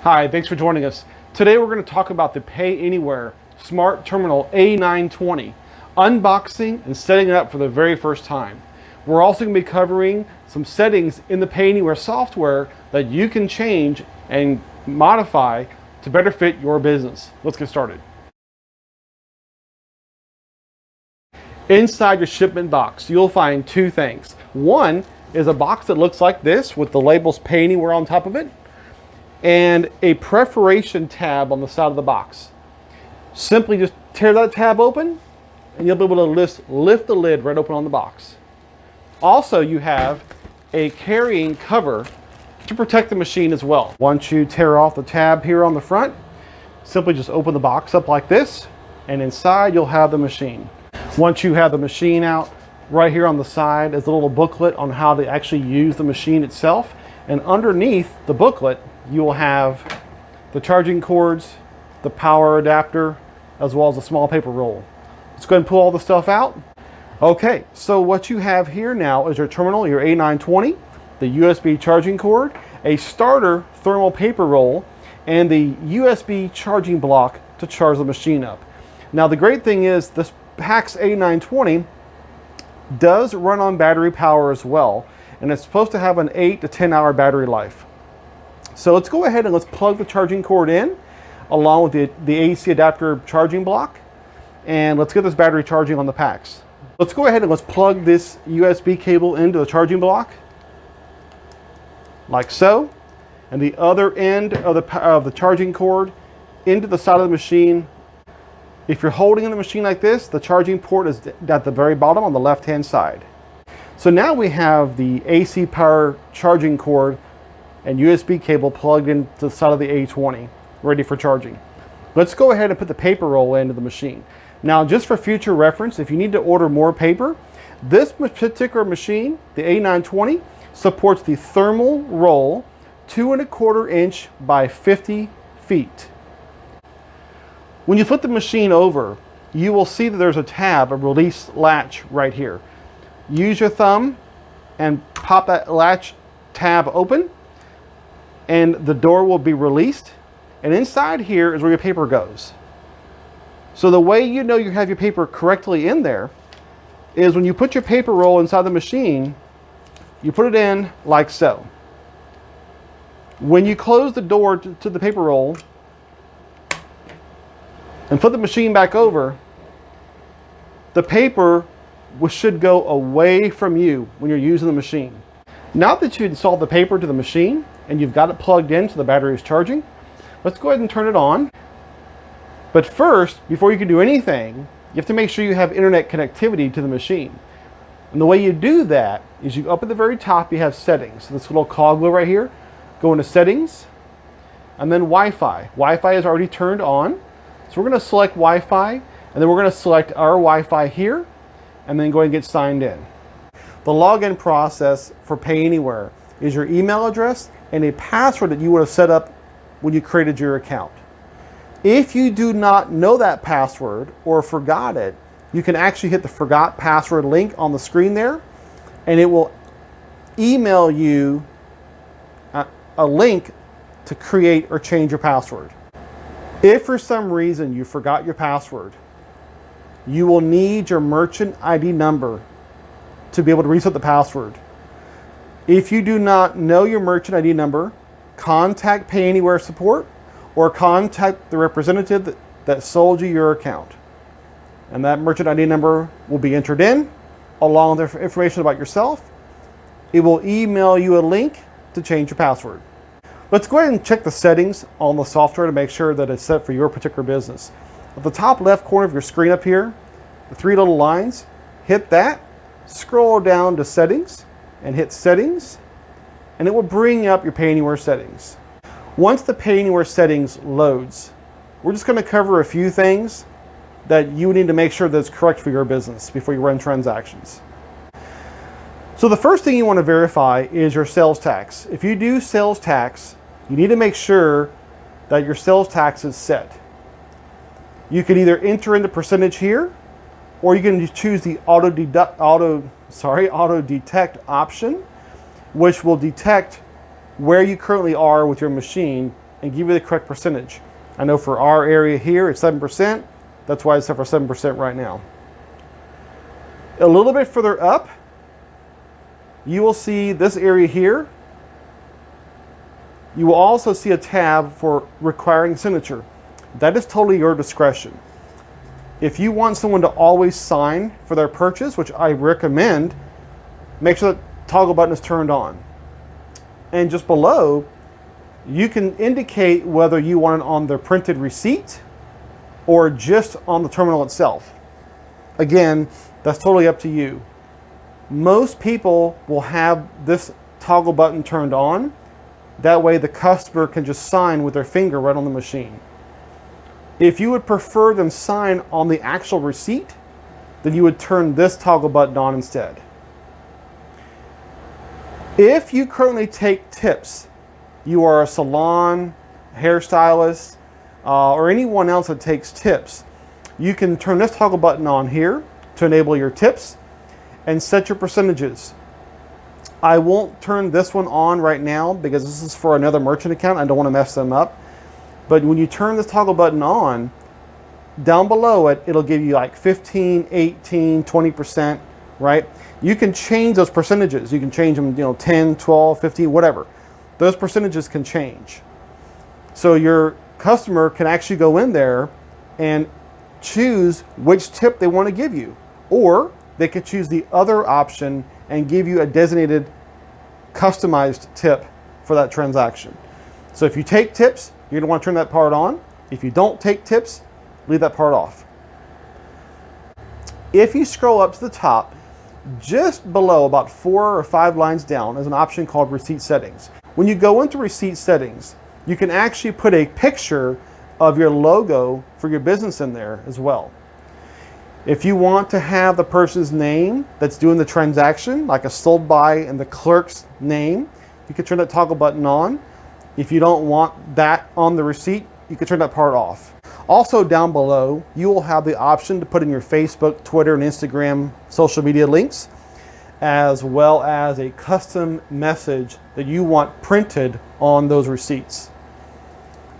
Hi, thanks for joining us. Today we're going to talk about the PayAnywhere Smart Terminal A920, unboxing and setting it up for the very first time. We're also going to be covering some settings in the PayAnywhere software that you can change and modify to better fit your business. Let's get started. Inside your shipment box, you'll find two things. One is a box that looks like this with the labels PayAnywhere on top of it, and a perforation tab on the side of the box. Simply just tear that tab open and you'll be able to lift the lid right open on the box. Also, you have a carrying cover to protect the machine as well. Once you tear off the tab here on the front, simply just open the box up like this, and inside you'll have the machine. Once you have the machine out, right here on the side is a little booklet on how to actually use the machine itself, and underneath the booklet you will have the charging cords, the power adapter, as well as a small paper roll. Let's go ahead and pull all the stuff out. Okay, so what you have here now is your terminal, your A920, the USB charging cord, a starter thermal paper roll, and the USB charging block to charge the machine up. Now the great thing is this PAX A920 does run on battery power as well, and it's supposed to have an 8 to 10 hour battery life. So let's go ahead and let's plug the charging cord in along with the AC adapter charging block, and let's get this battery charging on the PAX. Let's go ahead and let's plug this USB cable into the charging block like so, and the other end of the charging cord into the side of the machine. If you're holding in the machine like this, the charging port is at the very bottom on the left hand side. So now we have the AC power charging cord and USB cable plugged into the side of the A20, ready for charging. Let's go ahead and put the paper roll into the machine. Now, just for future reference, if you need to order more paper, this particular machine, the A920, supports the thermal roll 2¼ inch by 50 feet. When you flip the machine over, you will see that there's a tab, a release latch right here. Use your thumb and pop that latch tab open, and the door will be released, and inside here is where your paper goes. So the way you know you have your paper correctly in there is when you put your paper roll inside the machine, you put it in like so. When you close the door to the paper roll and flip the machine back over, the paper should go away from you when you're using the machine. Now that you installed the paper to the machine and you've got it plugged in so the battery is charging, let's go ahead and turn it on. But first, before you can do anything, you have to make sure you have internet connectivity to the machine. And the way you do that is you up at the very top, you have settings. So this little cog wheel right here, go into settings, and then Wi-Fi. Wi-Fi is already turned on. So we're going to select Wi-Fi, and then we're going to select our Wi-Fi here, and then go ahead and get signed in. The login process for PayAnywhere is your email address and a password that you would have set up when you created your account. If you do not know that password or forgot it, you can actually hit the forgot password link on the screen there, and it will email you a link to create or change your password. If for some reason you forgot your password, you will need your merchant ID number to be able to reset the password. If you do not know your merchant ID number, contact PayAnywhere support or contact the representative that sold you your account. And that merchant ID number will be entered in along with information about yourself. It will email you a link to change your password. Let's go ahead and check the settings on the software to make sure that it's set for your particular business. At the top left corner of your screen up here, the three little lines, hit that, scroll down to settings, and hit settings, and it will bring up your PayAnywhere settings. Once the PayAnywhere settings loads, we're just going to cover a few things that you need to make sure that's correct for your business before you run transactions. So the first thing you want to verify is your sales tax. If you do sales tax, you need to make sure that your sales tax is set. You can either enter in the percentage here, or you can choose the auto detect option, which will detect where you currently are with your machine and give you the correct percentage. I know for our area here, it's 7%. That's why it's set for 7% right now. A little bit further up, you will see this area here. You will also see a tab for requiring signature. That is totally your discretion. If you want someone to always sign for their purchase, which I recommend, make sure that toggle button is turned on. And just below, you can indicate whether you want it on the printed receipt or just on the terminal itself. Again, that's totally up to you. Most people will have this toggle button turned on. That way the customer can just sign with their finger right on the machine. If you would prefer them sign on the actual receipt, then you would turn this toggle button on instead. If you currently take tips, you are a salon, hairstylist, or anyone else that takes tips, you can turn this toggle button on here to enable your tips and set your percentages. I won't turn this one on right now because this is for another merchant account. I don't want to mess them up. But when you turn this toggle button on, down below it, it'll give you like 15, 18, 20%, right? You can change those percentages. You can change them, 10, 12, 15, whatever. Those percentages can change. So your customer can actually go in there and choose which tip they want to give you. Or they could choose the other option and give you a designated customized tip for that transaction. So if you take tips, you're going to want to turn that part on. If you don't take tips, leave that part off. If you scroll up to the top, just below, about 4 or 5 lines down, is an option called Receipt Settings. When you go into Receipt Settings, you can actually put a picture of your logo for your business in there as well. If you want to have the person's name that's doing the transaction, like a sold by and the clerk's name, you can turn that toggle button on. If you don't want that on the receipt, you can turn that part off. Also down below, you will have the option to put in your Facebook, Twitter, and Instagram social media links, as well as a custom message that you want printed on those receipts,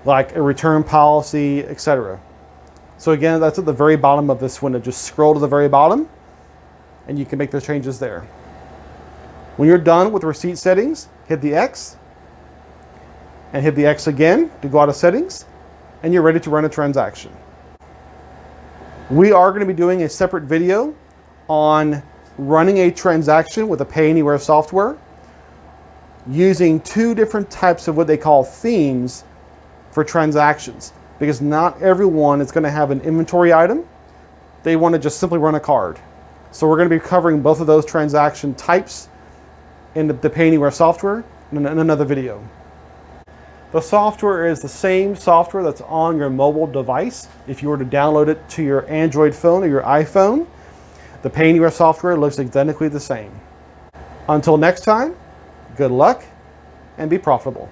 like a return policy, etc. So again, that's at the very bottom of this window. Just scroll to the very bottom and you can make those changes there. When you're done with receipt settings, hit the X and hit the X again to go out of settings, and you're ready to run a transaction. We are going to be doing a separate video on running a transaction with the PayAnywhere software using 2 different types of what they call themes for transactions, because not everyone is going to have an inventory item. They want to just simply run a card. So we're going to be covering both of those transaction types in the PayAnywhere software in another video. The software is the same software that's on your mobile device. If you were to download it to your Android phone or your iPhone, the PayAnywhere software looks identically the same. Until next time, good luck and be profitable.